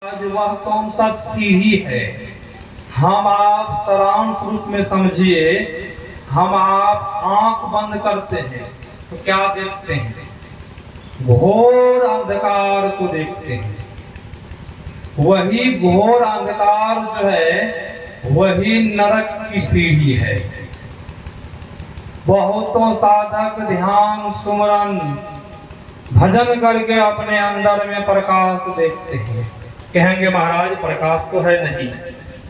आज वह कौन सा सीढ़ी है। हम आप सारांश रूप में समझिए। हम आप आंख बंद करते हैं तो क्या देखते हैं? घोर अंधकार को देखते हैं। वही घोर अंधकार जो है वही नरक की सीढ़ी है। बहुतों साधक ध्यान सुमरन भजन करके अपने अंदर में प्रकाश देखते हैं। कहेंगे महाराज प्रकाश तो है नहीं।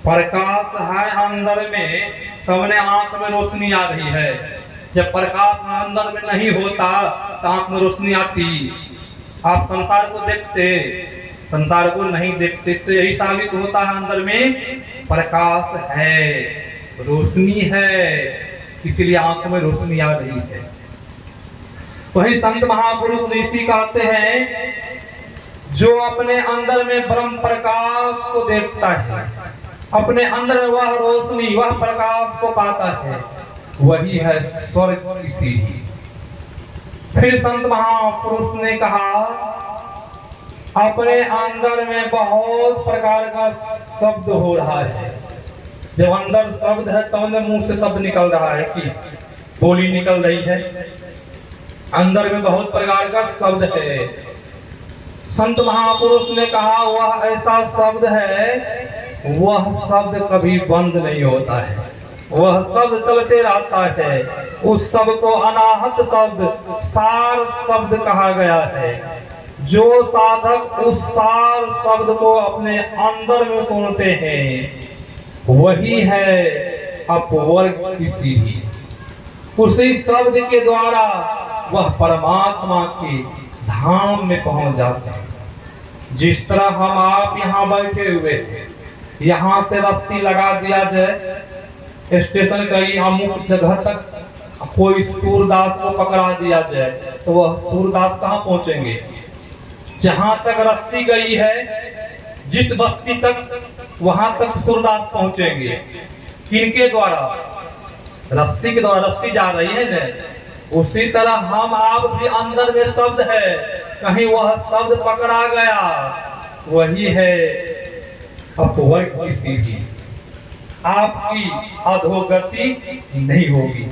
प्रकाश है अंदर में, सामने आंख में रोशनी आ रही है। जब प्रकाश अंदर में नहीं होता तो आंख में रोशनी आती। आप संसार को देखते, संसार को नहीं देखते। इससे यही साबित होता है अंदर में प्रकाश है, रोशनी है, इसलिए आंख में रोशनी आ रही है। वही संत महापुरुष ऋषि कहते हैं, जो अपने अंदर में ब्रह्म प्रकाश को देखता है, अपने अंदर में वह रोशनी वह प्रकाश को पाता है, वही है स्वर्ग की सीढ़ी। फिर संत महापुरुष ने कहा, अपने अंदर में बहुत प्रकार का शब्द हो रहा है। जब अंदर शब्द है तो मुंह से शब्द निकल रहा है कि बोली निकल रही है। अंदर में बहुत प्रकार का शब्द है। संत महापुरुष ने कहा, वह ऐसा शब्द है, वह शब्द कभी बंद नहीं होता है, वह शब्द चलते रहता है। उस शब्द को अनाहत शब्द, सार शब्द कहा गया है। जो साधक उस सार शब्द को अपने अंदर में सुनते हैं, वही है अपवर्ग की सीढ़ी। उसी शब्द के द्वारा वह परमात्मा के धाम में पहुंच जाते हैं। जिस तरह हम आप यहाँ बैठे हुए थे, यहाँ से रस्सी लगा दिया जाए स्टेशन कहीं अमुक जगह तक, कोई सूरदास को पकड़ा दिया जाए तो वह सूरदास कहाँ पहुंचेंगे? जहां तक रस्सी गई है, जिस बस्ती तक, वहां तक सूरदास पहुंचेंगे। किनके द्वारा? रस्सी के द्वारा रस्सी जा रही है ना। उसी तरह हम आप भी अंदर में शब्द है, कहीं वह शब्द पकड़ा गया, वही है अपवर्ग की सीढ़ी। आपकी अधोगति नहीं होगी।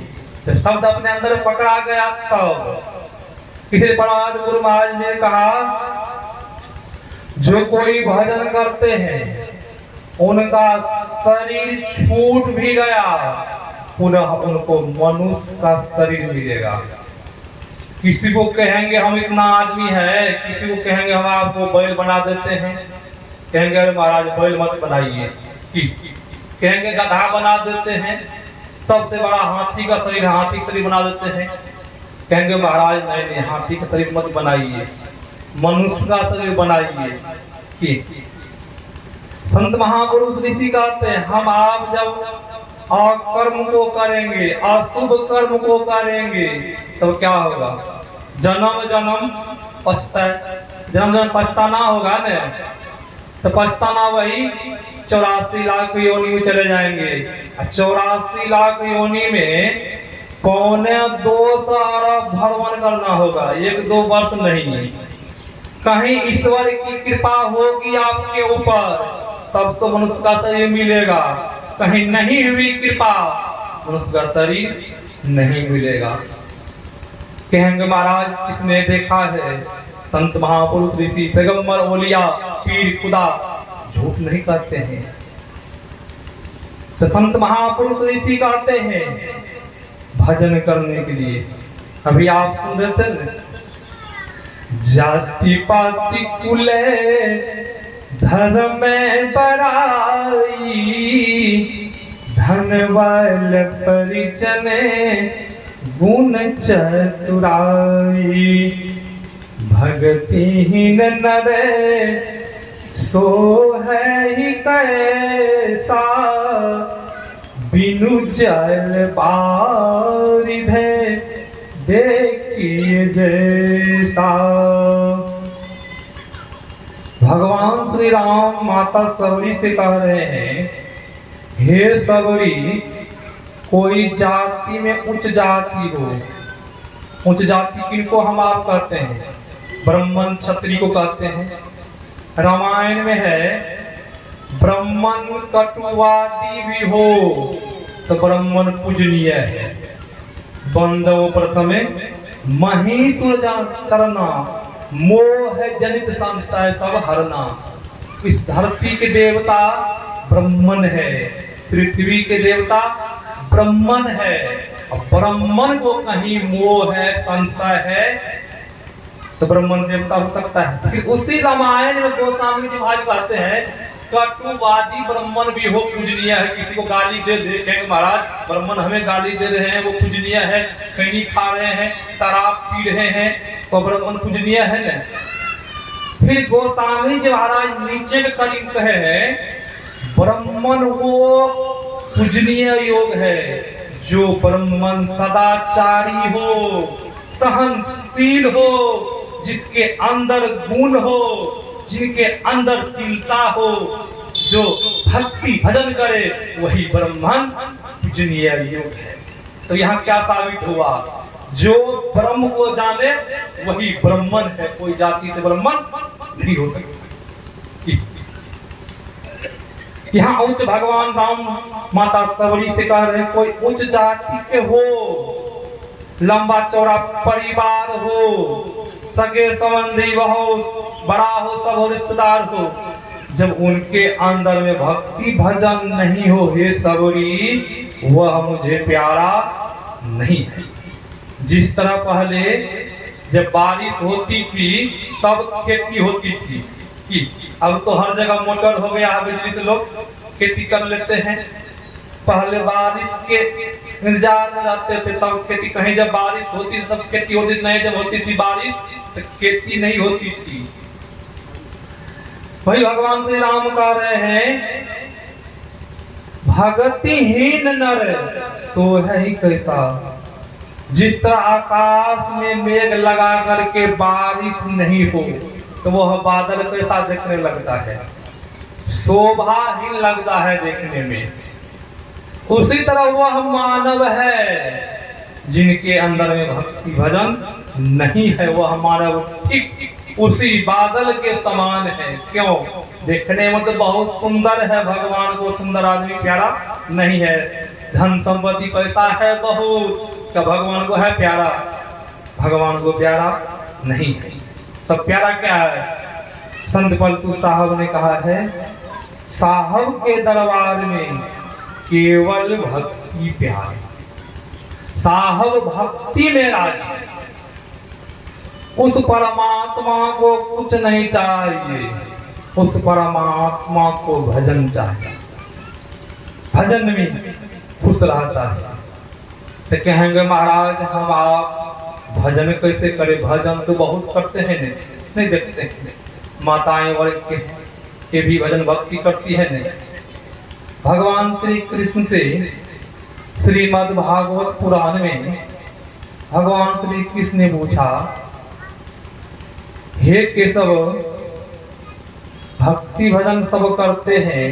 तो शब्द अपने अंदर पकड़ा गया तब। किसी परमात्मा गुरु महाराज ने कहा, जो कोई भजन करते हैं उनका शरीर छूट भी गया, पुनः उनको मनुष्य का शरीर मिलेगा। किसी को कहेंगे हम इतना आदमी है, किसी को कहेंगे हम आपको बैल बना देते हैं, कहेंगे अरे महाराज बैल मत बनाइए। कहेंगे गधा बना देते हैं, सबसे बड़ा हाथी का शरीर, हाथी शरीर बना देते हैं, कहेंगे महाराज नहीं, हाथी का शरीर मत बनाइए, मनुष्य का शरीर बनाइए। संत महापुरुष ऋषि कहते हैं, हम आप जब कर्म को करेंगे, अशुभ कर्म को करेंगे, तो क्या होगा? जन्म जन्म पछताना होगा न। तो पछताना वही 84 लाख योनि में चले जाएंगे। 84 लाख योनि में 2.25 अरब भ्रमण करना होगा, 1-2 वर्ष नहीं। कहीं ईश्वर की कृपा होगी आपके ऊपर, तब तो मनुष्य का शरीर मिलेगा। कहीं नहीं हुई कृपा, मनुष्य का शरीर नहीं मिलेगा। कहेंगे महाराज किसने देखा है? संत महापुरुष ऋषि पैगंबर ओलिया पीर खुदा झूठ नहीं करते हैं। तो संत महापुरुष ऋषि कहते हैं भजन करने के लिए, अभी आप सुन रहे थे न, जाति पाति कुले धर्म में बड़ाई, धन बल परिजने गुण चतुराई, भगतिहीन नरे सो है ही कैसा, बिनु जल बारिधे देखिए जैसा। भगवान श्री राम माता सबरी से कह रहे हैं, हे सबरी, कोई जाति में उच्च जाति हो, उच्च जाति किनको हम आप कहते हैं? ब्राह्मण क्षत्रिय को कहते हैं। रामायण में है, ब्राह्मण कटुवादी भी हो तो ब्राह्मण पूजनीय है। बंदव प्रथमे महीसुर करना, मोह जनित संशय सब हरना। इस धरती के देवता ब्राह्मण है, पृथ्वी के देवता ब्राह्मण है। और ब्राह्मण को कहीं मोह है, संशय है, तो ब्राह्मण देवता हो सकता है। फिर उसी रामायण में गोस्वामी जी महाराज कहते हैं, कटुवादी ब्राह्मण भी हो पूजनीय है। किसी को गाली दे देखेंगे महाराज ब्राह्मण हमें गाली दे रहे हैं, वो पूजनीय है। खैनी खा रहे हैं, शराब पी रहे हैं, तो ब्राह्मण पूजनीय है ना। फिर गोस्वामी जी महाराज नीचे के करीब कहे हैं, ब्राह्मण वो पूजनीय योग है जो ब्राह्मण सदाचारी हो, सहनशील हो, जिसके अंदर गुण हो, जिनके अंदर शीलता हो, जो भक्ति भजन करे, वही ब्राह्मण पूजनीय योग है। तो यहाँ क्या साबित हुआ, जो ब्रह्म को जाने वही ब्राह्मण है, कोई जाति से ब्राह्मण नहीं हो सकता। यहाँ उच्च भगवान राम माता सबरी से कह रहे, कोई उच्च जाति के हो, लंबा चौड़ा परिवार हो, सगे संबंधी बहुत बड़ा हो, सब हो रिश्तेदार हो, जब उनके अंदर में भक्ति भजन नहीं हो, हे सबरी वह मुझे प्यारा नहीं है। जिस तरह पहले जब बारिश होती थी तब खेती होती थी, कि अब तो हर जगह मोटर हो गया है, बिजली से लोग खेती कर लेते हैं। पहले बारिश के इंतजार में रहते थे, तब खेती, कहीं जब बारिश होती तब खेती होती, नहीं जब होती थी बारिश तो खेती नहीं होती थी। वही भगवान श्री राम कह रहे हैं, भगतिहीन नर सोहै कैसा। जिस तरह आकाश में मेघ लगा करके बारिश नहीं हो तो वह बादल कैसा देखने लगता है, शोभाहीन लगता है देखने में। उसी तरह वह मानव है जिनके अंदर में भक्ति भजन नहीं है, वह मानव ठीक उसी बादल के समान है। क्यों? देखने में तो बहुत सुंदर है, भगवान को सुंदर आदमी प्यारा नहीं है। धन संपत्ति पैसा है बहुत, क्या भगवान को है प्यारा? भगवान को प्यारा नहीं है। तब प्यारा क्या है? संत पलतू साहब ने कहा है, साहब के दरबार में केवल भक्ति प्यारी। साहब भक्ति में राजी, उस परमात्मा को कुछ नहीं चाहिए, उस परमात्मा को भजन चाहिए, भजन में खुश रहता है। तो कहेंगे महाराज हम आप भजन कैसे करें? भजन तो बहुत करते हैं, नहीं देखते हैं, माताएं वर्ग के भी भजन भक्ति करती है। नहीं, भगवान श्री कृष्ण से श्रीमद् भागवत पुराण में भगवान श्री कृष्ण ने पूछा, हे केशव, भक्ति भजन सब करते हैं,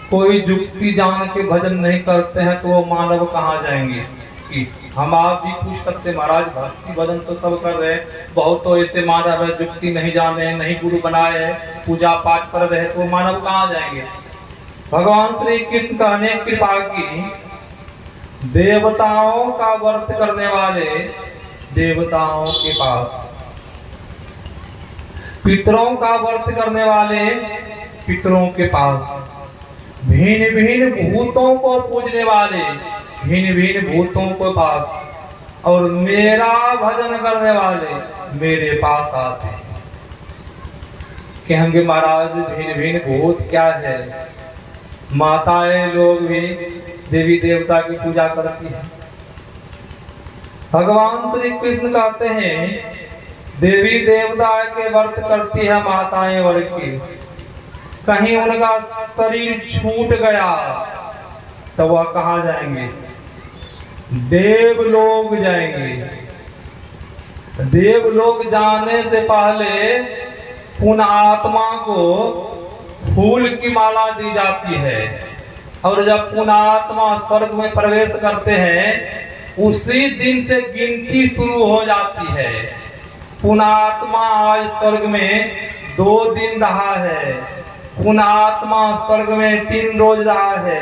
कोई जुक्ति जान के भजन नहीं करते हैं तो वो मानव कहाँ जाएंगे? कि हम आप भी पूछ सकते महाराज, भक्ति भजन तो सब कर रहे हैं, बहुत तो ऐसे मानव है जुक्ति नहीं जाने, नहीं गुरु बनाए है, पूजा पाठ कर रहे हैं, तो मानव कहाँ जाएंगे? भगवान श्री कृष्ण कहने कृपा की, देवताओं का व्रत करने वाले देवताओं के पास, पितरों का व्रत करने वाले पितरों के पास, भिन्न भिन्न भूतों को पूजने वाले भिन्न भिन्न भूतों के पास, और मेरा भजन करने वाले मेरे पास आते हैं। कहेंगे महाराज भिन्न भिन्न भूत क्या है? माताएं लोग भी देवी देवता की पूजा करती है। भगवान श्री कृष्ण कहते हैं, देवी देवता के व्रत करती है माताएं वर्ग की, कहीं उनका शरीर छूट गया तो वह कहाँ जाएंगे? देवलोक जाएंगे। देवलोक जाने से पहले पुण्यात्मा को फूल की माला दी जाती है, और जब पुण्यात्मा स्वर्ग में प्रवेश करते हैं उसी दिन से गिनती शुरू हो जाती है। पुण्यात्मा आज स्वर्ग में 2 दिन रहा है, पुनः आत्मा स्वर्ग में 3 रोज रहा है,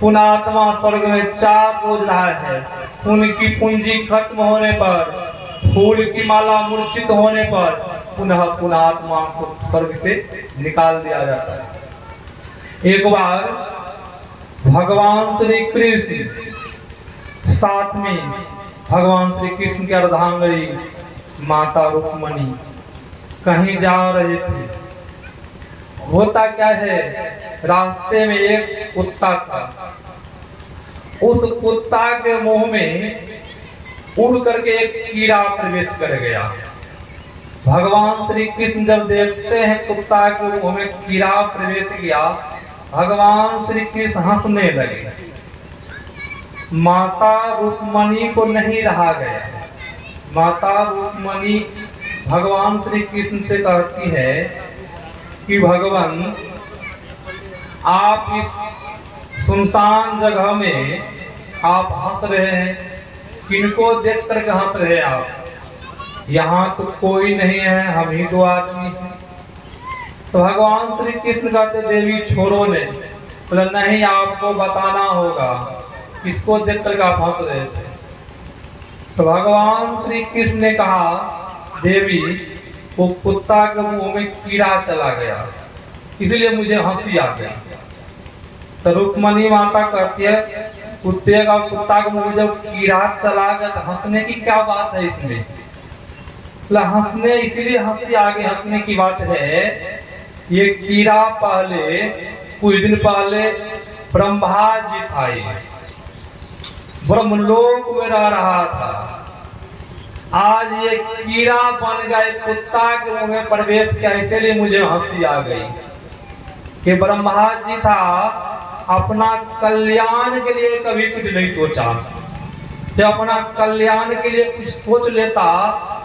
पुनः आत्मा स्वर्ग में 4 रोज रहा है। उनकी पूंजी खत्म होने पर, फूल की माला मूर्छित होने पर पुनः आत्मा को स्वर्ग से निकाल दिया जाता है। एक बार भगवान श्री कृष्ण साथ में भगवान श्री कृष्ण के अर्धांगिनी माता रुक्मणी कहीं जा रहे थे। होता क्या है, रास्ते में एक कुत्ता था। उस कुत्ता के मुंह में उड़ करके एक कीड़ा प्रवेश कर गया। भगवान श्री कृष्ण जब देखते हैं कुत्ता के मुंह में कीड़ा प्रवेश किया, भगवान श्री कृष्ण हंसने लगे। माता रुक्मणी को नहीं रहा गया। माता रुक्मणी भगवान श्री कृष्ण से कहती है कि भगवान, आप इस सुनसान जगह में आप हंस रहे हैं, किनको देख कर हंस रहे हैं आप? यहाँ तो कोई नहीं है, हम ही 2 आदमी हैं। तो भगवान श्री कृष्ण कहते, देवी छोड़ो ने। बोला नहीं, आपको बताना होगा, किसको देख कर आप हंस रहे थे? तो भगवान श्री कृष्ण ने कहा, देवी वो कुत्ता के मुंह में कीड़ा चला गया, इसलिए मुझे हंसी आ गई। तो रुक्मणी माता कहती है, कुत्ता के मुंह में जब कीड़ा चला गया तो हंसने की क्या बात है इसमें? हंसने इसलिए हंसी आ गई, हंसने की बात है, ये कीड़ा पहले कुछ दिन पहले ब्रह्मा जी था, ब्रह्मलोक में रह रहा था। आज ये कीड़ा बन गया, कुत्ता के मुंह में प्रवेश किया, इसलिए मुझे हंसी आ गई कि ब्रह्मा जी था, अपना कल्याण के लिए कभी कुछ नहीं सोचा। जब अपना कल्याण के लिए कुछ सोच लेता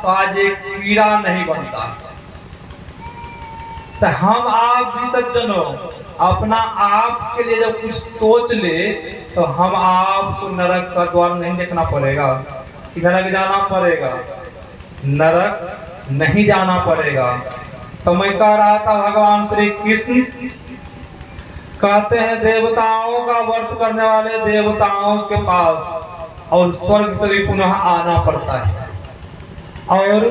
तो आज एक कीड़ा नहीं बनता। तो हम आप भी सज्जनों, अपना आप के लिए जब कुछ सोच ले तो हम आपको नरक का द्वार नहीं देखना पड़ेगा कि नरक जाना पड़ेगा, नरक नहीं जाना पड़ेगा। तो मैं कह रहा था, भगवान श्री कृष्ण कहते हैं, देवताओं का व्रत करने वाले देवताओं के पास और स्वर्ग से भी पुनः आना पड़ता है, और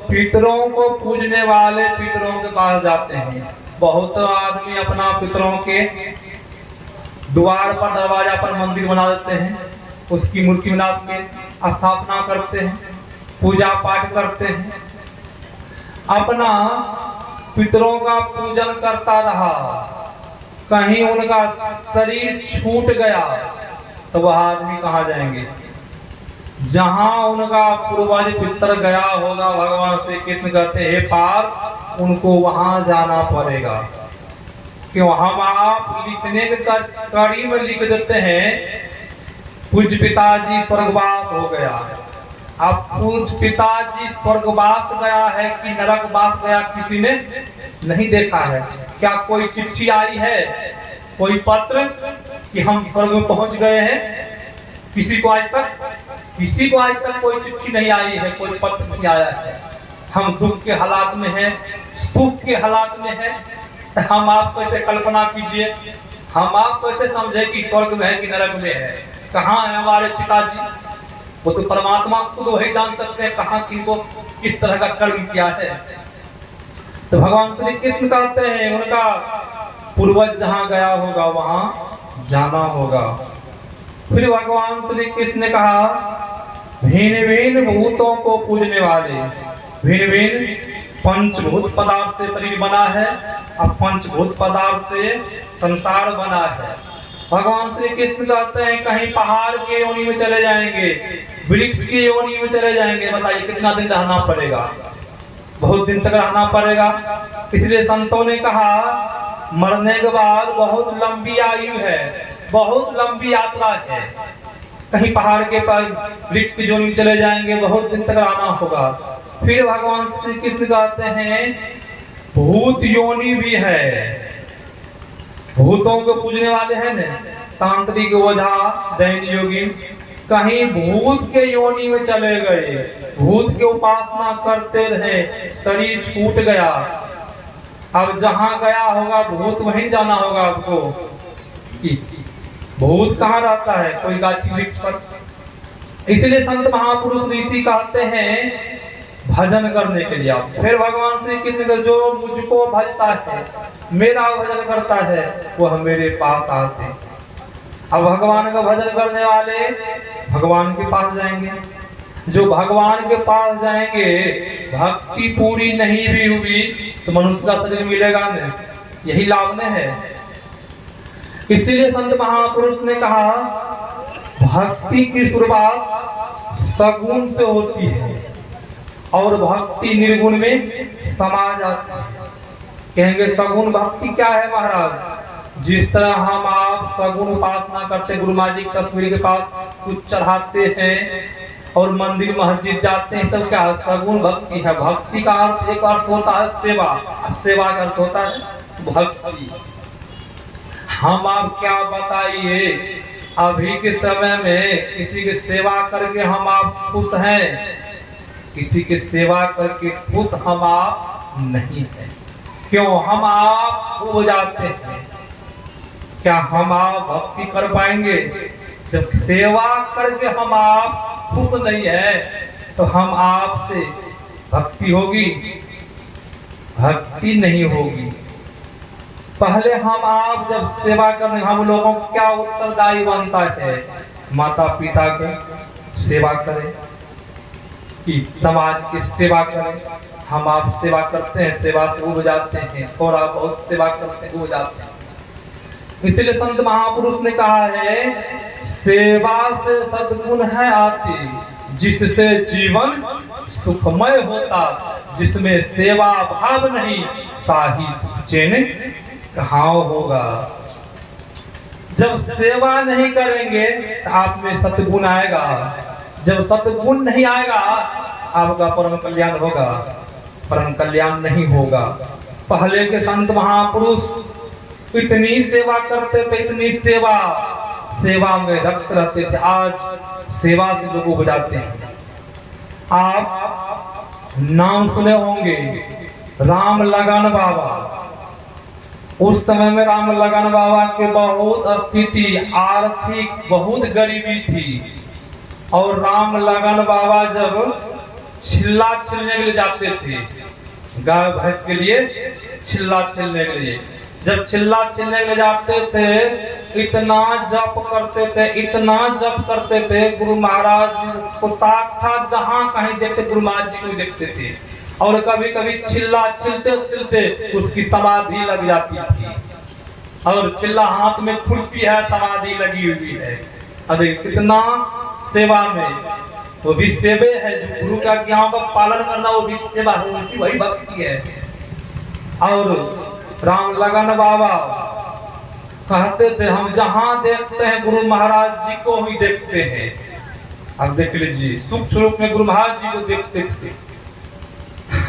पितरों को पूजने वाले पितरों के पास जाते हैं। बहुत आदमी अपना पितरों के द्वार पर, दरवाजा पर मंदिर बना देते हैं, उसकी मूर्ति बना के स्थापना करते हैं, पूजा पाठ करते हैं। अपना पितरों का पूजन करता रहा, कहीं उनका शरीर छूट गया तो वह आदमी कहाँ जाएंगे? जहां उनका पूर्वज पितर गया होगा, भगवान श्री कृष्ण कहते हैं, पार उनको वहां जाना पड़ेगा। क्यों? हम आप लिखने के कड़ी में लिख देते हैं, पूज्य पिताजी स्वर्गवास हो गया। अब पूज्य पिताजी स्वर्गवास गया है कि नरकवास गया, किसी ने नहीं देखा है। क्या कोई चिट्ठी आई है, कोई पत्र कि हम स्वर्ग में पहुंच गए हैं? किसी को आज तक कोई चिट्ठी नहीं आई है, कोई पत्र नहीं आया है। हम दुख के हालात में हैं, सुख के हालात में हैं। हम आप कैसे कल्पना कीजिए, हम आप कैसे समझे कि स्वर्ग में है कि नरक में है? कहाँ है हमारे पिताजी? वो तो परमात्मा खुद वही जान सकते हैं कहाँ किनको किस तरह का कर्म किया है। तो भगवान श्री कृष्ण कहते हैं, उनका पूर्वज जहाँ गया होगा वहां जाना होगा। फिर भगवान श्री कृष्ण ने कहा, भिन्न भिन्न भूतों को पूजने वाले, भिन्न भिन्न पंचभूत पदार्थ से शरीर बना है, अब पंचभूत पदार्थ से संसार बना है। भगवान श्री कृष्ण कहते हैं, कहीं पहाड़ के योनि में चले जाएंगे, वृक्ष की योनि में चले जाएंगे। बताइए कितना दिन रहना पड़ेगा? बहुत दिन तक रहना पड़ेगा। इसलिए संतों ने कहा, मरने के बाद बहुत लंबी आयु है, बहुत लंबी यात्रा है। कहीं पहाड़ के पर वृक्ष की योनि में चले जाएंगे, बहुत दिन तक रहना होगा। फिर भगवान श्री कृष्ण कहते हैं, भूत योनि भी है, भूतों को पूजने वाले हैं न, तांत्रिक, ओझा, दैनी योगी। कहीं भूत के योनि में चले गए, भूत की उपासना करते रहे, शरीर छूट गया, अब जहां गया होगा भूत वहीं जाना होगा आपको। भूत कहाँ रहता है? कोई गाछी वृक्ष पर। इसलिए संत महापुरुष ऋषि कहते हैं भजन करने के लिए आप। फिर भगवान श्री कृष्ण जो मुझको भजता है, मेरा भजन करता है, वह मेरे पास आते हैं। अब भगवान का भजन करने वाले भगवान के पास जाएंगे। जो भगवान के पास जाएंगे, भक्ति पूरी नहीं भी हुई तो मनुष्य का शरीर मिलेगा नहीं, यही लाभ में है। इसीलिए संत महापुरुष ने कहा भक्ति की शुरुआत सगुण से होती है और भक्ति निर्गुण में समा जाती है। कहेंगे सगुण भक्ति क्या है महाराज? जिस तरह हम आप सगुण उपासना करते, गुरु महाराज जी की तस्वीर के पास कुछ चढ़ाते हैं और मंदिर मस्जिद जाते हैं, तब क्या सगुण भक्ति है। भक्ति का अर्थ एक अर्थ होता है सेवा, सेवा का अर्थ होता है भक्ति। हम आप क्या बताइए, अभी के समय में किसी की सेवा करके हम आप खुश हैं? किसी की सेवा करके खुश हम आप नहीं हैं। क्यों? हम आप हो जाते हैं। क्या हम आप भक्ति कर पाएंगे? जब सेवा करके हम आप खुश नहीं है तो हम आपसे भक्ति होगी? भक्ति नहीं होगी। पहले हम आप जब सेवा करने, हम लोगों को क्या उत्तरदायी बनता है? माता पिता की सेवा करें कि समाज की सेवा करें। हम आप सेवा करते हैं, सेवा से उब जाते हैं, थोड़ा बहुत सेवा करते हैं, उब जाते हैं। इसलिए संत महापुरुष ने कहा है सेवा से सद्गुण है आती, जिससे जीवन सुखमय होता। जिसमें सेवा भाव नहीं, साही सुख चैन कहाँ होगा। जब सेवा नहीं करेंगे तो आप में सद्गुण आएगा। जब सद्गुण नहीं आएगा आपका परम कल्याण होगा? परम कल्याण नहीं होगा। पहले के संत महापुरुष इतनी सेवा करते थे, इतनी सेवा में रक्त रहते थे। आज सेवा से लोग हो जाते हैं। आप नाम सुने होंगे राम लगन बाबा। उस समय में राम लगन बाबा के बहुत स्थिति आर्थिक बहुत गरीबी थी और राम लगन बाबा जब छिल्ला छिलने के लिए जाते थे, गाय भैंस के लिए छिल्ला छिलने के लिए, जब छिल्ला छिलने के लिए जाते थे इतना जप करते थे, इतना जप करते थे, गुरु महाराज को साक्षात जहां कहीं देखते गुरु महाराज जी को देखते थे। और कभी कभी छिल्ला छिलते छिलते उसकी समाधि लग जाती थी और छिल्ला हाथ में खुरपी है, समाधि लगी हुई है। अरे कितना सेवा में, वो भी सेवे है। जो गुरु का ज्ञान का पालन करना वो भी सेवा है, उसी वही भक्ति है। और राम लगन बाबा कहते थे हम जहां देखते हैं गुरु महाराज जी को ही देखते हैं। अब देख लीजिए सूक्ष्म रूप में गुरु महाराज जी को देखते थे।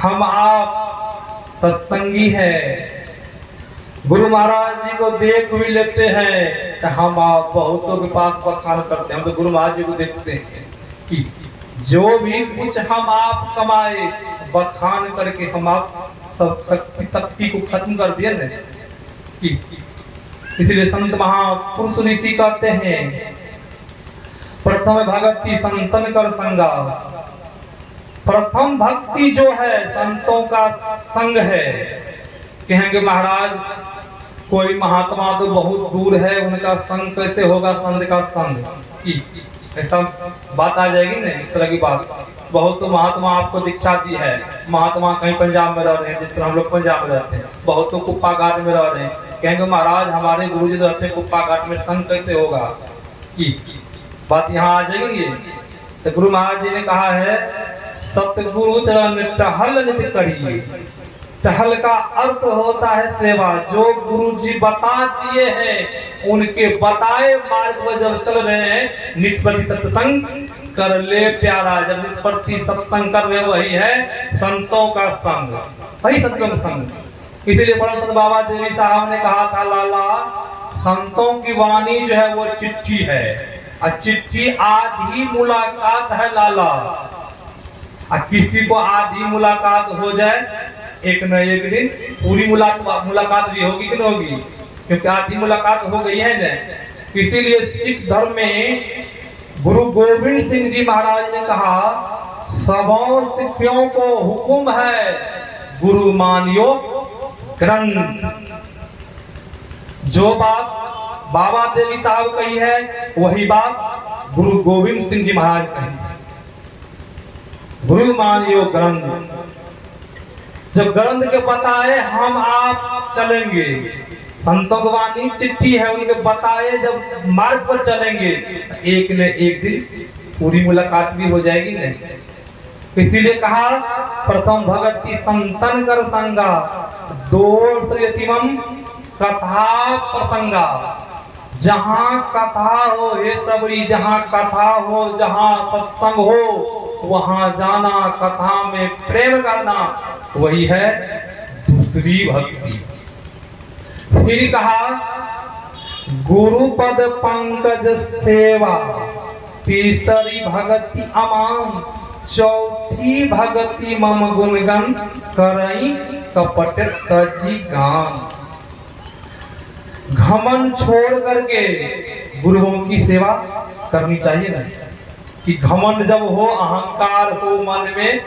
हम आप सत्संगी हैं, गुरु महाराज जी को देख भी लेते हैं तो हम आप बहुतों के पास बखान करते हैं। हम तो गुरु महाराज जी को देखते हैं कि जो भी कुछ हम आप कमाए बखान करके हम आप सब शक्ति को खत्म कर दिया ना कि। इसलिए संत महापुरुष ऋषि कहते हैं प्रथम भक्ति संतन कर संगा। प्रथम भक्ति जो है संतों का संग है। कहेंगे महाराज कोई महात्मा तो बहुत दूर है, उनका संग कैसे होगा? संत का संग की ऐसा बात आ जाएगी ना, इस तरह की बात। बहुत तो महात्मा आपको दीक्षा दी है, महात्मा कहीं पंजाब में रह रहे हैं, जिस तरह हम लोग पंजाब में रहते हैं, बहुत तो कुप्पा घाट में रह रहे हैं। कहेंगे महाराज हमारे गुरुजी रहते हैं कुप्पा घाट में, संग कैसे होगा? की बात यहाँ आ जाएगी। तो गुरु महाराज जी ने कहा है सतगुरु चरण टहल नित करिए। टहल का अर्थ होता है सेवा। जो गुरु जी बता दिए हैं उनके बताए मार्ग पर जब चल रहे हैं, नित प्रति सत्संग कर ले प्यारा। जब नित प्रति सत्संग कर रहे वही है संतों का संग, वही संतों का संग। इसीलिए परम संत बाबा देवी साहब ने कहा था लाला संतों की वाणी जो है वो चिट्ठी है, और चिट्ठी आधी मुलाकात है लाला। किसी को आधी मुलाकात हो जाए एक न एक दिन पूरी मुलाकात भी होगी कि नहीं होगी, क्योंकि आधी मुलाकात हो गई है ना। इसीलिए सिख धर्म में गुरु गोविंद सिंह जी महाराज ने कहा, सबों सिखियों को हुक्म है गुरु मानियो ग्रंथ। जो बात बाबा देवी साहब कही है वही बात गुरु गोविंद सिंह जी महाराज कही, गुरु मानियो ग्रंथ। जब ग्रंथ के बताए हम आप चलेंगे, संतों की वाणी चिट्ठी है उनके बताए, जब मार्ग पर चलेंगे एक न एक दिन पूरी मुलाकात भी हो जाएगी न। इसीलिए कहा प्रथम भगति संतन कर संगा, दोषम कथा प्रसंगा। जहां कथा हो हे सबरी, जहां कथा हो, जहां सत्संग हो वहां जाना, कथा में प्रेम करना, वही है दूसरी भक्ति। फिर कहा गुरु पद पंकज सेवा, तीसरी भगति अमान, चौथी भगति मम गुणगन, करई कपट तजी गान। घमंड छोड़ करके गुरुओं की सेवा करनी चाहिए ना, कि घमंड जब हो, अहंकार हो मन में,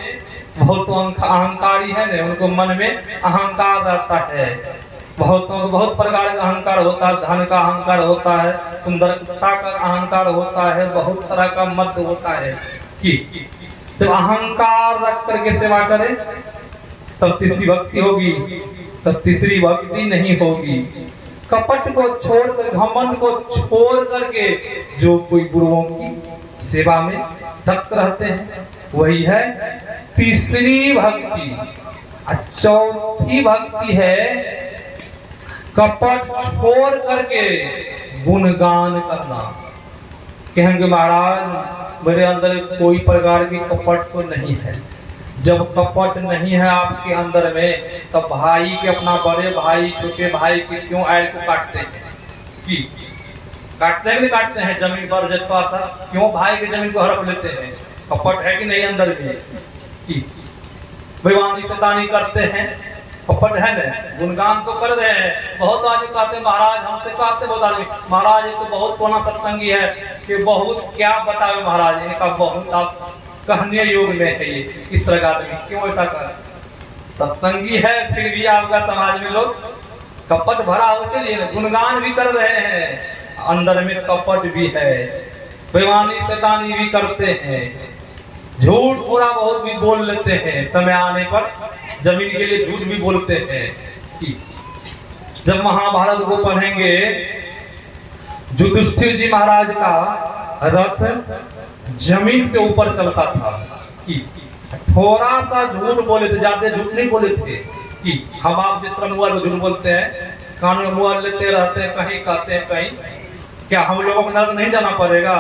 बहुत अहंकारी है ना, उनको मन में अहंकार रहता है। बहुतों को बहुत प्रकार का अहंकार होता है, धन का अहंकार होता है, सुंदरता का अहंकार होता है, बहुत तरह का मत होता है। कि जब अहंकार रख करके सेवा करें तब तीसरी भक्ति होगी, तब तीसरी भक्ति नहीं होगी। कपट को छोड़कर, घमंड को छोड़ करके जो कोई गुरुओं की सेवा में तत्पर रहते हैं वही है तीसरी भक्ति। चौथी भक्ति है कपट छोड़ करके गुणगान करना। कहेंगे महाराज मेरे अंदर कोई प्रकार की कपट तो नहीं है। जब कपट नहीं है आपके अंदर में, तब भाई के, अपना बड़े भाई छोटे भाई के क्यों ऐल को काटते हैं? कि काटते हैं, नहीं काटते हैं? जमीन पर जतवा था क्यों भाई की जमीन को हड़प लेते हैं? कपट है कि नहीं अंदर में? कि बेईमानी शैतानी करते हैं, कपट है ना। गुणगान तो कर रहे हैं, बहुत आदमी कहते हैं महाराज, हमसे कहते बहुत आदमी महाराज ये तो बहुत पुराना सत्संगी है कि बहुत क्या बतावे महाराज, इनका बहुत आप कहने योग में है। ये इस तरह का आदमी क्यों ऐसा कर? सत्संगी है फिर भी आपका समाज में लोग कपट भरा हो। चलिए गुणगान भी कर रहे हैं, अंदर में कपट भी है, बेईमानी शैतानी भी करते हैं, झूठ थोड़ा बहुत भी बोल लेते हैं, समय आने पर जमीन के लिए झूठ भी बोलते हैं। कि जब महाभारत को पढ़ेंगे, युधिष्ठिर जी महाराज का रथ जमीन से ऊपर चलता था। कि थोड़ा सा झूठ बोले थे, ज्यादा झूठ नहीं बोले थे। कि हम आप जिस तरह मोबाइल में झूठ बोलते हैं, कान में मोबाइल लेते रहते हैं, कहीं कहते हैं कहीं, क्या हम लोगों को नरक नहीं जाना पड़ेगा?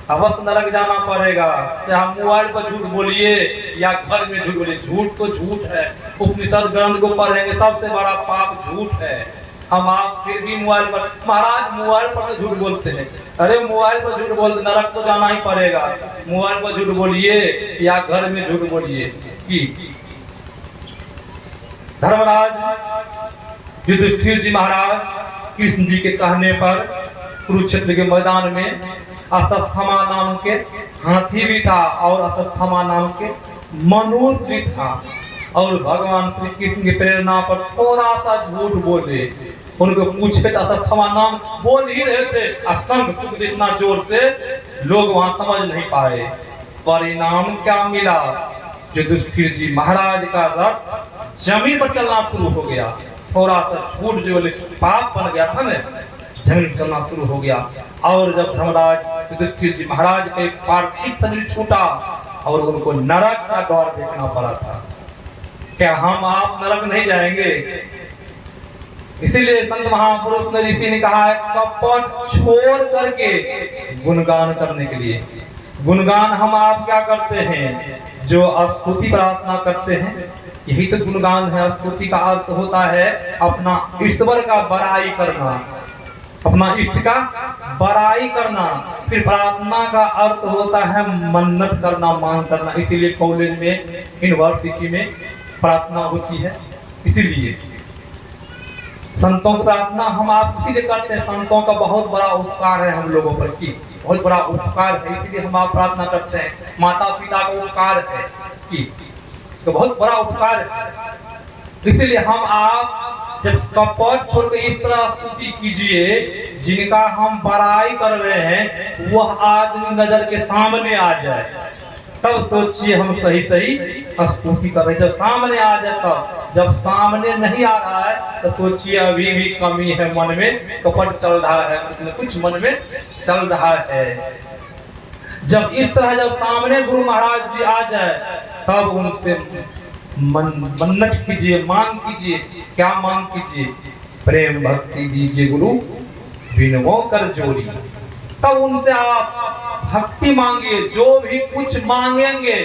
अवश्य नरक जाना पड़ेगा, चाहे मोबाइल पर झूठ बोलिए या घर में झूठ बोलिए। झूठ तो झूठ है, उपनिषद ग्रंथ को पढ़ेंगे सबसे बड़ा पाप झूठ है। हम आप फिर भी मोबाइल पर, महाराज मोबाइल पर तो झूठ बोलते हैं। अरे मोबाइल पर झूठ बोलते, नरक तो जाना ही पड़ेगा। मोबाइल पर झूठ बोलिए या घर में झूठ बोलिए। कि धर्मराज युधिष्ठिर जी महाराज कृष्ण जी के कहने पर कुरुक्षेत्र के मैदान में अश्वत्थामा नाम के हाथी भी था और अश्वत्थामा नाम के मनुष्य भी था, और भगवान श्री कृष्ण की प्रेरणा पर थोड़ा सा झूठ बोले। उनको पूछे तो अश्वत्थामा नाम बोल ही रहे थे, शंख फूंक इतना जोर से लोग वहां समझ नहीं पाए। परिणाम क्या मिला? युधिष्ठिर जी महाराज का रथ जमीन पर चलना शुरू हो गया। थोड़ा सा झूठ जो पाप बन गया था ना, जमीन पर चलना शुरू हो गया। और जब धर्मराज युधिष्ठिर जी महाराज का एक पार्थिव शरीर छूटा और उनको नरक का द्वार देखना पड़ा था। क्या हम आप नरक नहीं जाएंगे? इसीलिए संत महापुरुष ने ऋषि ने कहा है कपट छोड़ करके गुणगान करने के लिए। गुणगान हम आप क्या करते हैं? जो स्तुति प्रार्थना करते हैं, यही तो गुणगान है। स्तुति का अर्थ होता है अपना ईश्वर का बड़ाई करना, अपना इष्ट का बड़ाई करना। फिर प्रार्थना का अर्थ होता है मन्नत करना, मांग करना। इसीलिए कॉलेज में, यूनिवर्सिटी में प्रार्थना होती है। इसीलिए संतों की प्रार्थना हम आप इसीलिए करते हैं, संतों का बहुत बड़ा उपकार है हम लोगों पर की, बहुत बड़ा उपकार है, इसलिए हम आप प्रार्थना करते हैं। माता पिता का उपकार है कि तो बहुत बड़ा उपकार है, इसलिए हम आप जब कपट छोड़ के इस तरह स्तुति कीजिए, जिनका हम बड़ाई कर रहे हैं वह आदमी नजर के सामने आ जाए, तब सोचिए हम सही सही स्तुति कर रहे हैं। जब सामने आ जाए तब, जब सामने नहीं आ रहा है तो सोचिए अभी भी कमी है, मन में कपट चल रहा है, कुछ मन में चल रहा है। जब इस तरह जब सामने गुरु महाराज जी आ जाए तब उनसे मन्नत कीजिए, मांग कीजिए। क्या मांग कीजिए? प्रेम भक्ति दीजिए गुरु बिनवों कर जोड़ी। तब उनसे आप भक्ति मांगिए, जो भी कुछ मांगेंगे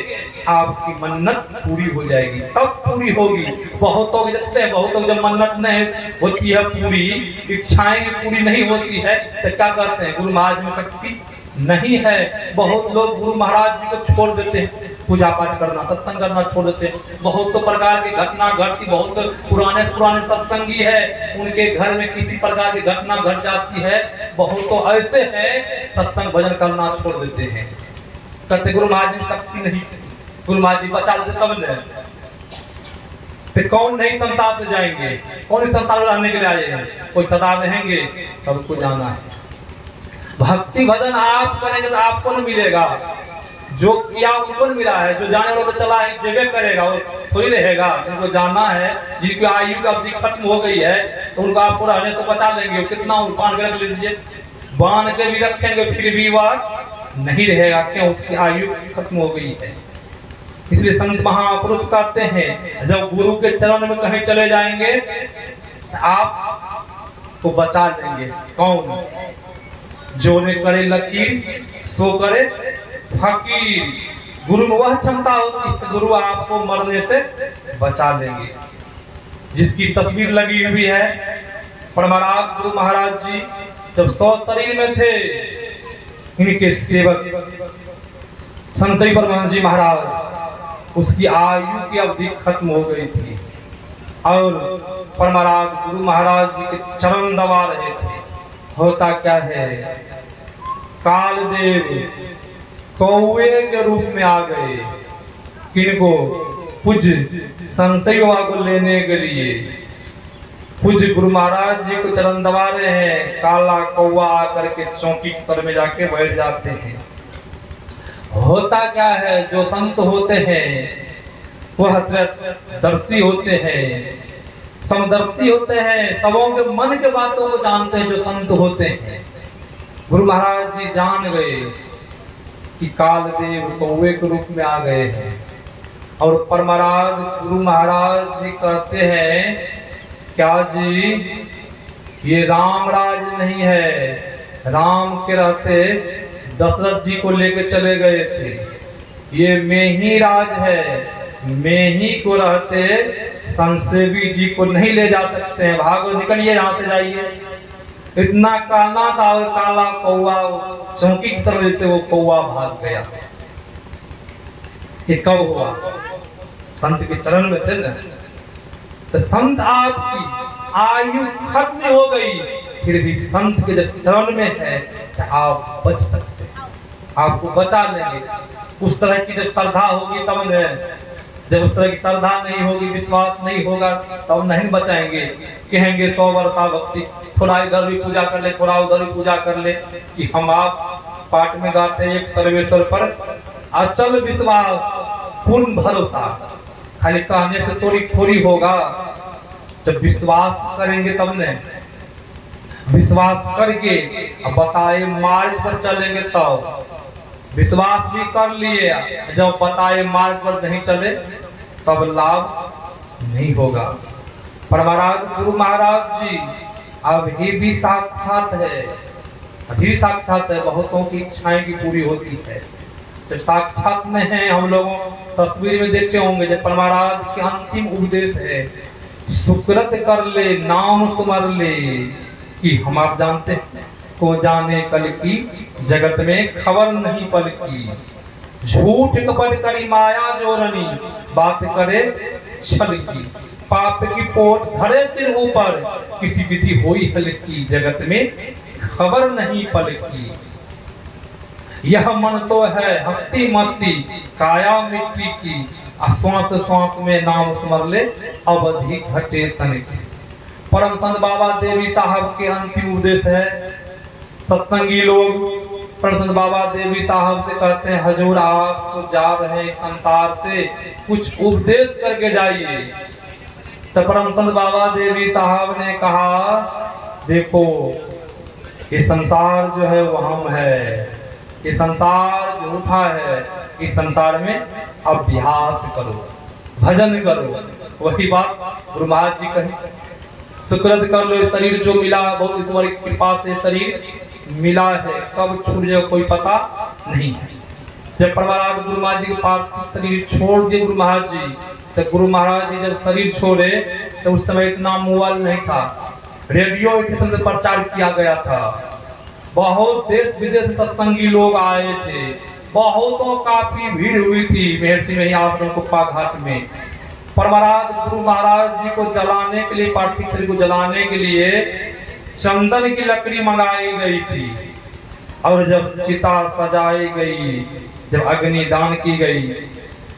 आपकी मन्नत पूरी हो जाएगी, तब पूरी होगी। बहुतों के देखते हैं, बहुतों की जब मन्नत नहीं होती है पूरी, इच्छाएं पूरी नहीं होती है तो क्या करते हैं? गुरु महाराज में शक्ति नहीं है। बहुत लोग गुरु महाराज जी को छोड़ देते हैं, पूजा पाठ करना, सत्संग करना छोड़ देते हैं। बहुत तो प्रकार की घटना घटती, बहुत पुराने सत्संगी है, उनके घर में किसी प्रकार की घटना घट जाती है। बहुत तो ऐसे हैं सत्संग भजन करना छोड़ देते हैं, कहते गुरु महाराज जी शक्ति नहीं, गुरु महाराज जी बचा देते तब नहीं। तो कौन नहीं संसार से जाएंगे? कौन इस संसार में रहने के लिए आए हैं? कोई सदा रहेंगे, सबको जाना है। भक्ति भजन आप करेंगे तो आपको न मिलेगा, जो किया उनको मिला है। जो जाने वाला तो चला है जेबे करेगा, वो थोड़ी रहेगा। जिनको जाना है, जिनकी आयु की अवधि खत्म हो गई है, तो उनको आपको रहने तो बचा लेंगे। कितना बांध के रख लीजिए, बांध के भी रखेंगे फिर भी वह नहीं रहेगा, क्यों? उसकी आयु खत्म हो गई है। इसलिए संत महापुरुष कहते हैं जब गुरु के चरण में कहीं चले जाएंगे आपको बचा लेंगे। कौन? जो ने करे लकीर सो करे फकीर। गुरु में वह क्षमता होती है, गुरु आपको मरने से बचा लेंगे। जिसकी तस्वीर लगी हुई है, परमराग गुरु महाराज जी जब 100 शरीर में थे, इनके सेवक संतरी परमहंस जी महाराज, उसकी आयु की अवधि खत्म हो गई थी और परमराग गुरु महाराज जी के चरण दबा रहे थे। होता क्या है, कालदेव कौवे के रूप में आ गए। किनको? पूज्य संशय बाबा को लेने के लिए। पूज्य गुरु महाराज जी को चरण दबा रहे हैं, काला कौवा आकर के चौकी तर में जाके बैठ जाते हैं। होता क्या है, जो संत होते हैं वह दर्शी होते हैं, समदर्शी होते हैं, सबों के मन के बातों को जानते हैं। जो संत होते हैं, गुरु महाराज जी जान गए कि कालदेव कौवे के रूप में आ गए हैं। और परमराग गुरु महाराज जी कहते हैं, क्या जी ये राम राज नहीं है, राम के रहते दशरथ जी को लेके चले गए थे, ये मेही राज है, मेही को रहते संसेवी जी को नहीं ले जा सकते हैं, भागो निकलिए यहाँ से जाइए। इतना कहना था और काला कौवा चौकी की तरफ लेते वो कौवा भाग गया। ये कब हुआ? संत के चरण में थे ना, तो संत आपकी आयु खत्म हो गई, फिर भी संत के जब चरण में है तो आप बच सकते हैं, आपको बचा लेंगे। उस तरह की जब श्रद्धा होगी तब न, जब उस तरह की श्रद्धा नहीं होगी, विश्वास नहीं होगा, तब नहीं बचाएंगे। कहेंगे 100 वर्षा भक्ति, थोड़ा इधर भी पूजा कर ले, थोड़ा उधर भी पूजा कर ले, कि हम आप पाठ में गाते हैं एक सर्वेश्वर पर अचल विश्वास पूर्ण भरोसा। खाली कहने से थोड़ी होगा, जब विश्वास करेंगे तब न, विश्वास करके अब बताए मार्ग पर चलेंगे तब। विश्वास भी कर लिए, जब बताए मार्ग पर नहीं चले तब लाभ नहीं होगा। परमराग गुरु महाराज जी अभी भी साक्षात है, अभी साक्षात है। बहुतों की इच्छाएं भी पूरी होती है, तो साक्षात में है। हम लोगों तस्वीर में देखते होंगे जब परमराग के अंतिम उपदेश है, सुकृत कर ले नाम सुमर ले, कि हम आप जानते हैं को जाने कल की जगत में खबर नहीं पल की, झूठ कपट करी माया जोरनी, बात करे छल की, पाप की पोट धरे सिर ऊपर, किसी विधि होई हल्की, जगत में खबर नहीं पल की। यह मन तो है हस्ती मस्ती, काया मिट्टी की, श्वास श्वास में नाम स्मर ले, अवधि घटे तन की। परम संत बाबा देवी साहब के अंतिम उपदेश है। सत्संगी लोग परम संत बाबा देवी साहब से कहते हैं, हजूर आप तो जा रहे हैं संसार से, कुछ उपदेश करके जाइए। तो परम संत बाबा देवी साहब ने कहा, देखो ये संसार जो है वो हम है, ये संसार झूठा है, इस संसार में अभ्यास करो, भजन करो। वही बात गुरु महाराज जी कहे, सुकृत कर लो, शरीर जो मिला बहुत ईश्वर की कृपा से शरीर मिला है, कब छूट जाए कोई पता नहीं है। जब प्रभुराज गुरु महाराज जी के पास शरीर छोड़ दिए गुरु महाराज जी, तो गुरु महाराज जी जब शरीर छोड़े तो उस समय इतना मोबाइल नहीं था, रेडियो स्टेशन से प्रचार किया गया था, बहुत देश विदेश से सत्संगी लोग आए थे, बहुतों काफी भीड़ हुई थी महर्षि में आश्रम कुप्पा घाट में। परमराज गुरु महाराज जी को जलाने के लिए, पार्थिव शरीर को जलाने के लिए चंदन की लकड़ी मंगाई गई थी, और जब चिता सजाई गई, जब अग्नि दान की गई,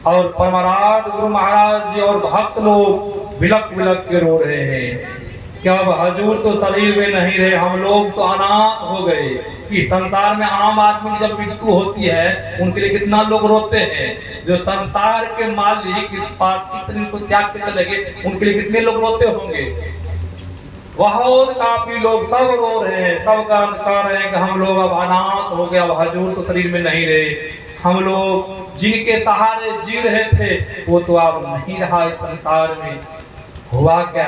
और परमराज गुरु महाराज जी और भक्त लोग बिलक बिलक के रो रहे हैं कि अब हजूर तो शरीर में नहीं रहे, हम लोग तो अनाथ हो गए। कि संसार में आम आदमी की जब मृत्यु होती है उनके लिए कितना लोग रोते हैं, जो संसार के मालिक इस पार्थिव शरीर को त्याग के चले गए उनके लिए कितने लोग रोते होंगे। बहुत काफी लोग सब रो रहे हैं, सब कह रहे हैं कि हम लोग अब अनाथ हो गए, अब हजूर तो शरीर में नहीं रहे, हम लोग जिनके सहारे जी रहे थे वो तो अब नहीं रहा इस संसार में। हुआ क्या,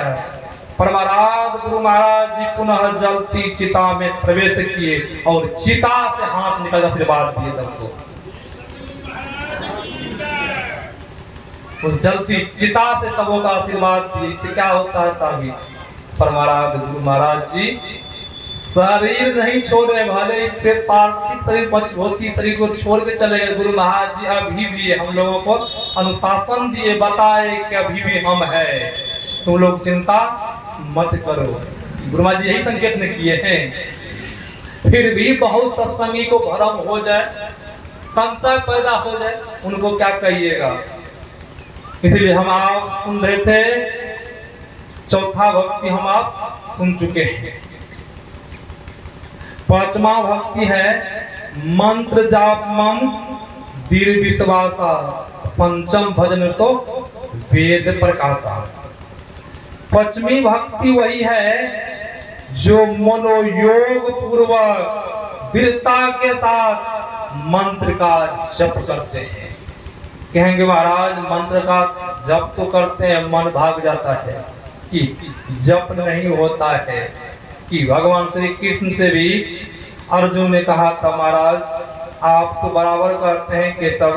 परमराज गुरु महाराज जी पुनः जलती चिता में प्रवेश किए और चिता से हाथ निकल आशीर्वाद दिए सबको। उस जलती चिता से सबों का आशीर्वाद दिए। इससे क्या होता है साहब, परमराज गुरु महाराज जी शरीर नहीं छोड़े, भले ही पार्थिव शरीर होती शरीर को छोड़ के चले गए, गुरु महाराज जी अभी भी हम लोगों को अनुशासन दिए, बताए कि अभी भी हम है, तुम लोग चिंता मत करो। गुरु महाराज जी यही संकेत ने किए हैं। फिर भी बहुत सत्संगी को भ्रम हो जाए, संशय पैदा हो जाए, उनको क्या कहिएगा। इसलिए हम आप सुन रहे थे, चौथा भक्ति हम आप सुन चुके हैं। पांचवा भक्ति है मंत्र जाप मम दृढ़ विश्वासा, पंचम भजन सो वेद प्रकाशा। पांचवी भक्ति वही है जो मनोयोग पूर्वक दृढ़ता के साथ मंत्र का जप करते हैं। कहेंगे महाराज मंत्र का जप तो करते हैं, मन भाग जाता है, कि जप नहीं होता है। कि भगवान श्री कृष्ण से भी अर्जुन ने कहा था, महाराज आप तो बराबर कहते हैं कि सब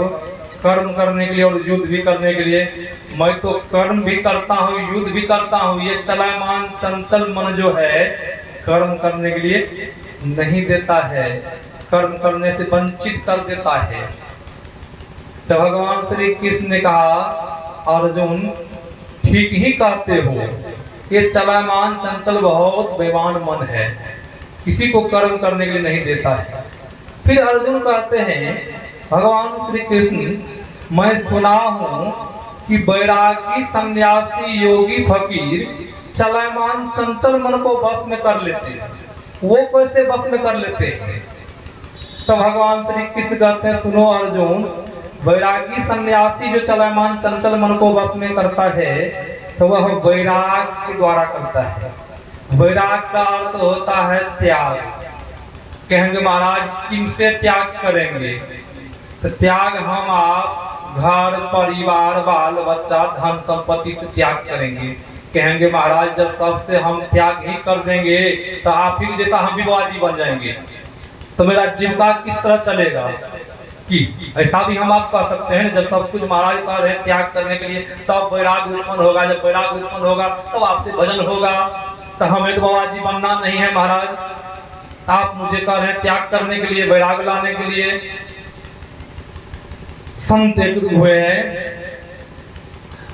कर्म करने के लिए और युद्ध भी करने के लिए, मैं तो कर्म भी करता हूँ युद्ध भी करता हूँ, ये चलायमान चंचल मन जो है कर्म करने के लिए नहीं देता है, कर्म करने से वंचित कर देता है। तो भगवान श्री कृष्ण ने कहा, अर्जुन ठीक ही कहते हो, ये चलायमान चंचल बहुत बेईमान मन है, किसी को कर्म करने के लिए नहीं देता है। फिर अर्जुन कहते हैं, भगवान श्री कृष्ण मैं सुना हूँ कि बैरागी सन्यासी योगी फकीर चलायमान चंचल मन को बस में कर लेते हैं, वो कैसे बस में कर लेते हैं। तो भगवान श्री कृष्ण कहते हैं, सुनो अर्जुन, बैरागी सन्यासी जो चलायमान चंचल मन को बस में करता है तो वह वैराग के द्वारा करता है। वैराग का अर्थ होता है त्याग। कहेंगे महाराज किनसे त्याग करेंगे, तो त्याग हम आप घर परिवार बाल बच्चा धन संपत्ति से त्याग करेंगे। कहेंगे महाराज जब सबसे हम त्याग ही कर देंगे तो आप ही जैसा हम भी बाजी बन जाएंगे, तो मेरा जीविका किस तरह चलेगा। कि ऐसा भी हम आप कह सकते हैं, जब सब कुछ महाराज कह रहे हैं त्याग करने के लिए, तब वैराग उत्पन्न होगा, जब वैराग उत्पन्न होगा तब आपसे भजन होगा। तो हमें तो बाबाजी बनना नहीं है महाराज, आप मुझे कह रहे हैं त्याग करने के लिए, वैराग लाने के लिए। संत एक हुए हैं,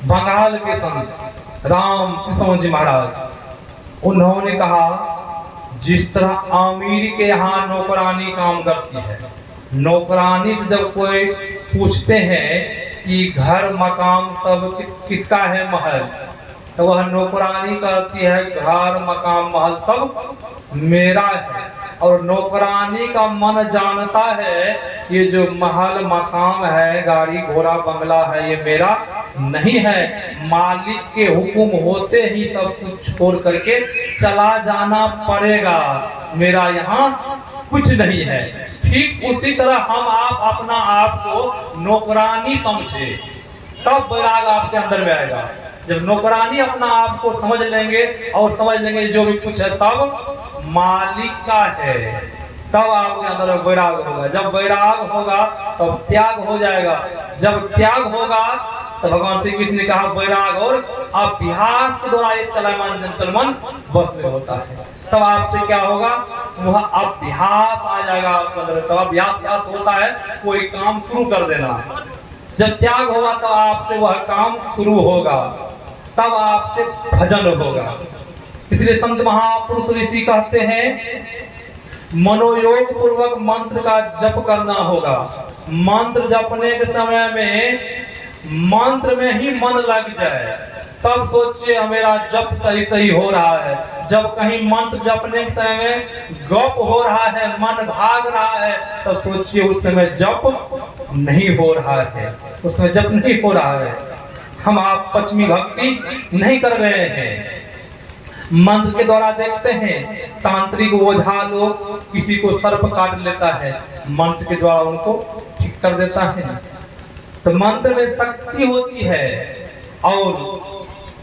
बंगाल के संत राम कृष्ण जी महाराज, उन्होंने कहा जिस तरह अमीर के यहाँ नौकरानी काम करती है, नौकरानी से जब कोई पूछते हैं कि घर मकान सब किसका है महल, तो वह नौकरानी कहती है घर मकान महल सब मेरा है। और नौकरानी का मन जानता है ये जो महल मकान है, गाड़ी घोड़ा बंगला है, ये मेरा नहीं है। मालिक के हुक्म होते ही सब कुछ छोड़ करके चला जाना पड़ेगा, मेरा यहाँ कुछ नहीं है। ठीक उसी तरह हम आप अपना आप को नौकरानी समझे, तब वैराग आपके अंदर में आएगा। जब नौकरानी अपना आप को समझ लेंगे और समझ लेंगे जो भी कुछ है सब मालिक का है, तब आपके अंदर वैराग होगा। जब वैराग होगा तब त्याग हो जाएगा। जब त्याग होगा तो भगवान श्री कृष्ण ने कहा वैराग और अभ्यास के द्वारा ये चल मन बस में होता है। तब आपसे क्या होगा, वह अभ्यास आ जाएगा आपके अंदर। तब अभ्यास क्या होता है, कोई काम शुरू कर देना। जब त्याग होगा तो आपसे वह काम शुरू होगा, तब आपसे भजन होगा। इसलिए संत महापुरुष ऋषि कहते हैं मनोयोग पूर्वक मंत्र का जप करना होगा। मंत्र जपने के समय में मंत्र में ही मन लग जाए, तब सोचिए मेरा जप सही सही हो रहा है। जब कहीं मंत्र जपने के समय में गप हो रहा है, मन भाग रहा है, तब सोचिए उस समय जप नहीं हो रहा है, उस समय जप नहीं हो रहा है। हम आप पश्चिमी भक्ति नहीं कर रहे हैं। मंत्र के द्वारा देखते हैं तांत्रिक ओझा लोग किसी को सर्प काट लेता है, मंत्र के द्वारा उनको ठीक कर देता है। तो मंत्र में शक्ति होती है। और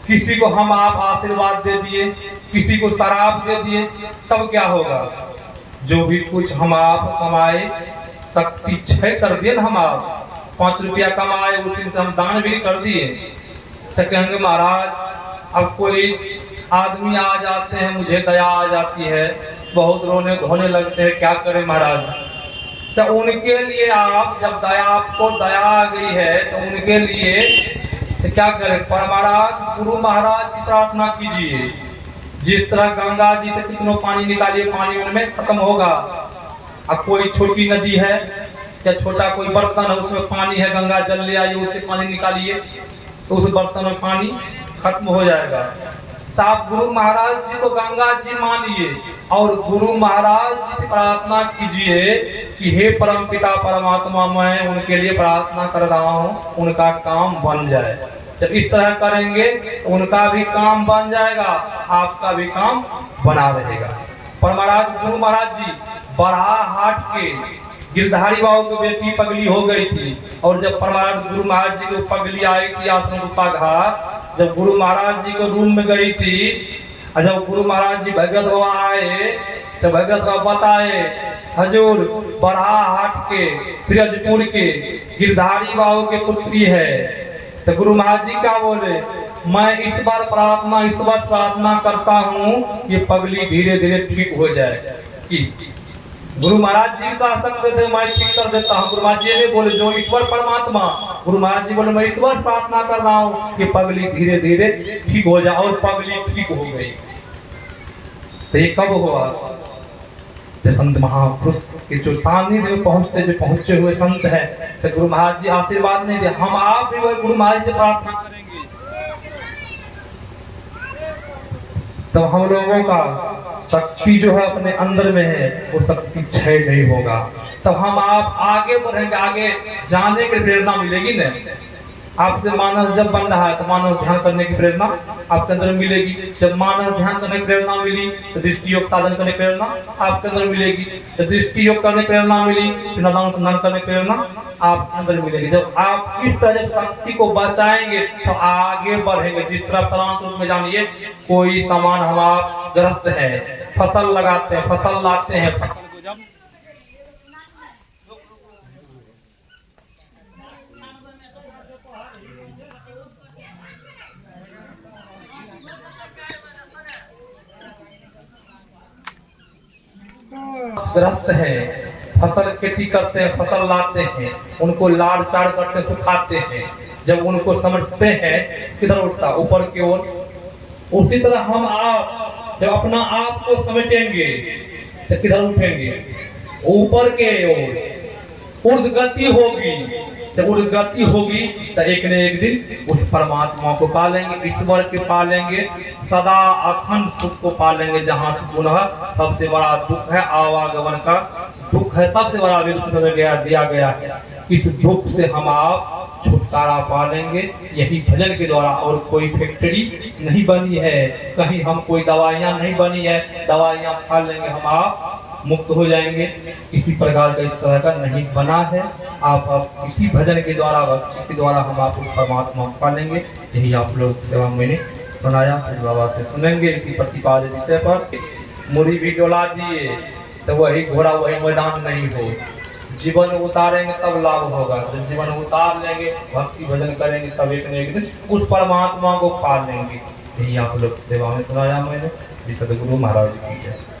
किसी को हम आप आशीर्वाद दे दिए, किसी को शराब दे दिए, तब क्या होगा, जो भी कुछ हम आप कमाए शक्ति क्षय कर दिए ना। हम आप 5 रुपया कमाए उसी से हम दान भी कर दिए, तो कहेंगे महाराज अब कोई आदमी आ जाते हैं मुझे दया आ जाती है, बहुत रोने धोने लगते हैं, क्या करें महाराज। तो उनके लिए आप जब आपको दया आ गई है तो उनके लिए तो क्या करें, महाराज गुरु महाराज की प्रार्थना कीजिए। जिस तरह गंगा जी से कितनों पानी निकालिए, पानी उनमें खत्म होगा। अब कोई छोटी नदी है या छोटा कोई बर्तन है उसमें पानी है, गंगा जल ले आइए उससे पानी निकालिए, तो उस बर्तन में पानी खत्म हो जाएगा। तो आप गुरु महाराज जी को गंगा जी मानिए और गुरु महाराज जी की प्रार्थना कीजिए कि हे परम पिता परमात्मा, मैं उनके लिए प्रार्थना कर रहा हूँ, उनका काम बन जाए। जब इस तरह करेंगे तो उनका भी काम बन जाएगा, आपका भी काम बना रहेगा। पर महाराज गुरु महाराज जी बराहाट के गिरधारी बाबू की बेटी पगली हो गई थी, और जब परमाराज गुरु महाराज जी को पगली आई थी आश्रम रूपा घाट, जब गुरु महाराज जी को रूम में गई थी, और जब गुरु महाराज जी भगत बाबा आए तो भगत बाबा बताए हजूर बराहाट के फिरोजपुर के गिरधारी बाबू के पुत्री है। तो गुरु महाराज जी क्या बोले, मैं इस बार प्रार्थना करता हूँ ये पगली धीरे धीरे ठीक हो जाए। कि गुरु महाराज जी का सकते थे मैं ठीक कर देता हूँ, गुरु महाराज जी ने बोले जो ईश्वर परमात्मा, गुरु महाराज जी बोले मैं ईश्वर प्रार्थना कर रहा हूँ कि पगली धीरे धीरे ठीक हो जाए, और पगली ठीक हो गई। तो ये कब हुआ, जो संत महापुरुष के जो सानिध्य में पहुंचे हुए संत हैं, तो गुरु महाराज जी आशीर्वाद नहीं दे, हम आप भी गुरु महाराज जी प्रार्थना करेंगे तो हम लोगों का शक्ति जो है अपने अंदर में है वो शक्ति क्षय नहीं होगा। तब हम आप आगे बढ़ेंगे, आगे जाने की प्रेरणा मिलेगी ना। आपसे मानस जब बन रहा है तो मानस ध्यान करने की प्रेरणा आपके अंदर मिलेगी। जब मानस ध्यान करने की प्रेरणा मिली तो दृष्टि योग साधन करने की प्रेरणा आपके अंदर मिलेगी। जब दृष्टि योग करने की प्रेरणा मिली तो नादान संधान करने की प्रेरणा आपके अंदर मिलेगी। जब आप इस तरह शक्ति को बचाएंगे तो आगे बढ़ेंगे। जिस तरह तलांत रूप में जानिए, कोई सामान हम आप ग्रस्त है, फसल लगाते हैं, फसल लाते हैं, ग्रस्त है, फसल खेती करते हैं, फसल लाते हैं, उनको लाड़ चाड़ करते सुखाते हैं। जब उनको समझते हैं किधर उठता, ऊपर की ओर। उसी तरह हम आप जब अपना आप को समेटेंगे तो किधर उठेंगे, ऊपर के ओर। उर्धगति होगी, जब उर्धगति होगी तो एक न एक दिन उस परमात्मा को पा लेंगे, ईश्वर के पा लेंगे, सदा अखंड सुख को पा लेंगे। जहाँ से पुनः सबसे बड़ा दुख है आवागमन का दुख है, सबसे बड़ा दुख दिया गया है। इस दुख से हम आप छुटकारा पा लेंगे यही भजन के द्वारा। और कोई फैक्ट्री नहीं बनी है, कहीं हम कोई दवाइयाँ नहीं बनी है, दवाइयाँ खा लेंगे हम आप मुक्त हो जाएंगे, किसी प्रकार का इस तरह का नहीं बना है। आप इसी भजन के द्वारा, भक्ति के द्वारा हम आप उस परमात्मा को पा लेंगे। यही आप लोग सेवा मैंने सुनाया, फिर बाबा से सुनेंगे इसी प्रतिपादित विषय पर। मुड़ी भी डोला दिए तो वही घोड़ा वही मैदान नहीं हो, जीवन उतारेंगे तब लाभ होगा। जब जीवन उतार लेंगे, भक्ति भजन करेंगे, तब एक न एक दिन उस परमात्मा को पा लेंगे। यही आप लोग सेवा में सुनाया मैंने। श्री सद्गुरु महाराज की जय।